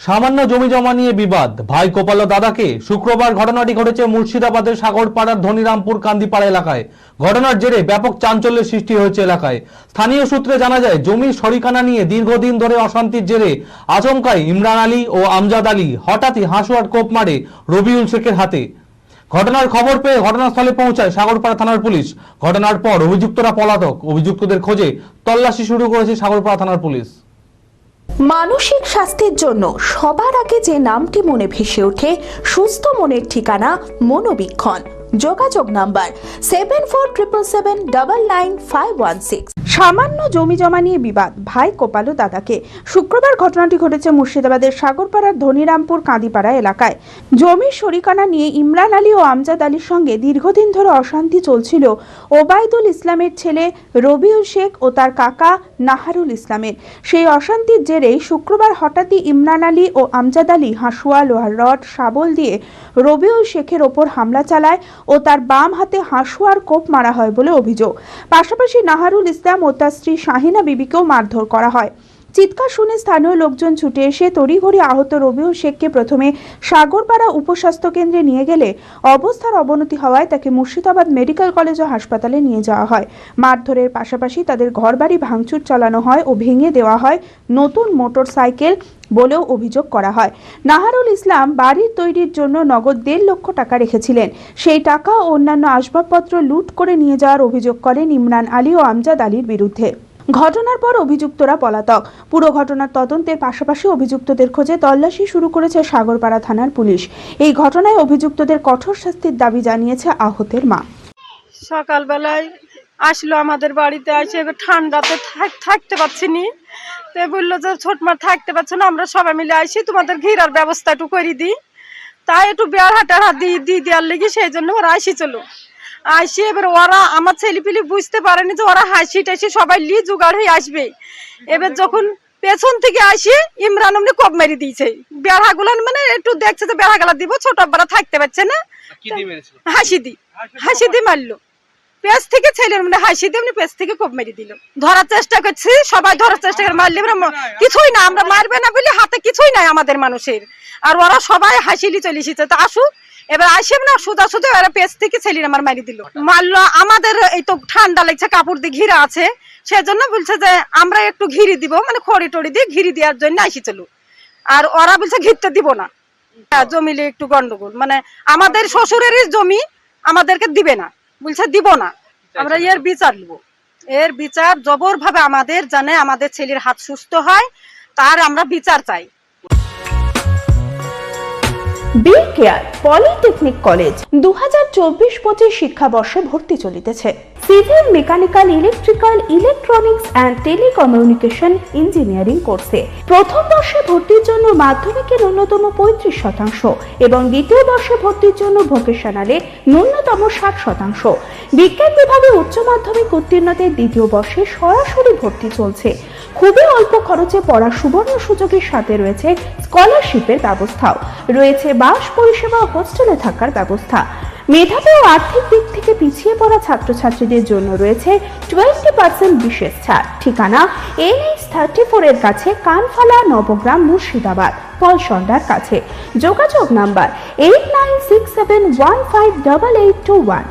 সামান্য জমি জমা নিয়ে বিবাদ, ভাই কোপালো দাদাকে। শুক্রবার ঘটনাটি ঘটেছে মুর্শিদাবাদের সাগরপাড়ার ধনিরামপুর কান্দিপাড়া এলাকায়। ঘটনার জেরে ব্যাপক চাঞ্চল্যের সৃষ্টি হয়েছে এলাকায়। স্থানীয় সূত্রে জানা যায়, জমির শরিকানা নিয়ে দীর্ঘদিন ধরে অশান্তির জেরে আচমকাই ইমরান আলী ও আমজাদ আলী হঠাৎই হাঁসুয়ার কোপ মারে রবিউল শেখের হাতে। ঘটনার খবর পেয়ে ঘটনাস্থলে পৌঁছায় সাগরপাড়া থানার পুলিশ। ঘটনার পর অভিযুক্তরা পলাতক। অভিযুক্তদের খোঁজে তল্লাশি শুরু করেছে সাগরপাড়া থানার পুলিশ। মানসিক স্বাস্থ্যের জন্য সবার আগে যে নামটি মনে ভেসে ওঠে, সুস্থ মনের ঠিকানা মনোবীক্ষণ। যোগাযোগ নাম্বার 7477799516। সামান্য জমি জমা নিয়ে বিবাদ, ভাই কোপালো দাদাকে। শুক্রবার ঘটনাটি ঘটেছে মুর্শিদাবাদের সাগরপাড়ার ধনিরামপুর কাঁদিপাড়া এলাকায়। জমির শরিকানা নিয়ে ইমরান আলী ও আমজাদ আলীর সঙ্গে দীর্ঘদিন ধরে অশান্তি চলছিল ওবায়দুল ইসলামের ছেলে রবিউল শেখ ও তার কাকা নাহারুল ইসলামের। সেই অশান্তির জেরেই শুক্রবার হঠাৎই ইমরান আলী ও আমজাদ আলী হাঁসুয়া, লোহার রড, শাবল দিয়ে রবিউল শেখের ওপর হামলা চালায় ও তার বাম হাতে হাঁসুয়ার কোপ মারা হয় বলে অভিযোগ। পাশাপাশি নাহারুল ইসলাম ও তার স্ত্রী শাহিনা বিবিকেও মারধর করা হয়। চিৎকার শুনে স্থানীয় লোকজন ছুটে এসে তড়িঘড়ি আহত রবিউল শেখকে প্রথমে সাগরপাড়া উপস্বাস্থ্য কেন্দ্রে নিয়ে গেলে অবস্থার অবনতি হওয়ায় তাকে মুর্শিদাবাদ মেডিকেল কলেজ ও হাসপাতালে নিয়ে যাওয়া হয়। মারধরের পাশাপাশি তাদের ঘরবাড়ি ভাঙচুর চালানো হয় ও ভেঙে দেওয়া হয় নতুন মোটর সাইকেল বলেও অভিযোগ করা হয়। নাহারুল ইসলাম বাড়ির তৈরির জন্য নগদ 1.5 লক্ষ টাকা রেখেছিলেন। সেই টাকা ও অন্যান্য আসবাবপত্র লুট করে নিয়ে যাওয়ার অভিযোগ করেন ইমরান আলী ও আমজাদ আলীর বিরুদ্ধে। ঘটনার পর অভিযুক্তরা পলাতক। পুরো ঘটনার তদন্তের পাশাপাশি অভিযুক্তদের খোঁজে তল্লাশি শুরু করেছে সাগরপাড়া থানার পুলিশ। এই ঘটনায় অভিযুক্তদের কঠোর শাস্তির দাবি জানিয়েছে আহতের মা। সকালবেলায় আসলো আমাদের বাড়িতে, আসে এবার ঠান্ডাতে থাকতে পারছি নি, তো বললো যে ছোট মা থাকতে পারছো না, আমরা সবাই মিলে আসি, তোমাদের ঘিরার ব্যবস্থা একটু করে দিই। তাই একটু বেড়া হাটার দিয়ে দেওয়ার লেগে সেই জন্য ওরা আসি চলো আসি। এবার ওরা আমার ছেলেপিলি বুঝতে পারেনি যে ওরা হাসি টাসি সবাই লি জোগাড় হয়ে আসবে। এবার যখন পেছন থেকে আসি ইমরান অমনি কোপ মেরে দিয়েছে। বেড়াগুলো মানে একটু দেখছে যে বেড়া গেলা দিব, ছোট বেড়া থাকতে পারছে না, হাসি দি মারলো। পেছ থেকে ছেলের মানে হাসি দিয়ে পেছ থেকে কোপ মেরে দিল। ধরার চেষ্টা করছি, সবাই ধরার চেষ্টা করে, মারলে কিছুই না, আমরা মারবে না বলে হাতে কিছুই নাই আমাদের মানুষের। আর ওরা সবাই হাসিলি চলে এসেছে, তো আসুক এবার আসে না সোজা সোজা ওরা পেছ থেকে ছেলের আমার মারি দিল। মারলো আমাদের এই তো ঠান্ডা লাগছে, কাপড় দিয়ে ঘিরা আছে, সেজন্য বলছে যে আমরা একটু ঘিরি দিব, মানে খড়ি টড়ি দিয়ে ঘিরি দেওয়ার জন্য আসি চলো। আর ওরা বলছে ঘিরতে দিব না, জমিলে একটু গন্ডগোল, মানে আমাদের শ্বশুরের জমি আমাদেরকে দিবে না, বলছে দিব না। আমরা এর বিচার নিব, এর বিচার জবর ভাবে আমাদের জানে আমাদের ছেলের হাত সুস্থ হয়, তার আমরা বিচার চাই। বি কেয়ার পলিটেকনিক কলেজ 2024-25 শিক্ষাবর্ষে ভর্তি চলিতেছে। Civil, mechanical, electrical, electronics and telecommunication engineering কোর্সে প্রথম বর্ষে ভর্তির জন্য মাধ্যমিকের ন্যূনতম 35% এবং দ্বিতীয় বর্ষে ভর্তির জন্য ভোকেশনালে ন্যূনতম 60%। বিজ্ঞান বিভাগে উচ্চ মাধ্যমিক উত্তীর্ণদের দ্বিতীয় বর্ষে সরাসরি ভর্তি চলছে। খুবই অল্প খরচে পড়ার সুবর্ণ সুযোগের সাথে রয়েছে স্কলারশিপের ব্যবস্থাও রয়েছে, বাস পরিষেবা, হোস্টেলে থাকার ব্যবস্থা। মেধাবী ও আর্থিক দিক থেকে পিছিয়ে পড়া ছাত্রছাত্রীদের জন্য রয়েছে 20% বিশেষ ছাড়। ঠিকানা NH34 এর কাছে, কানফালা, নবগ্রাম, মুর্শিদাবাদ, পলসন্ডার কাছে। যোগাযোগ নাম্বার 8967158821।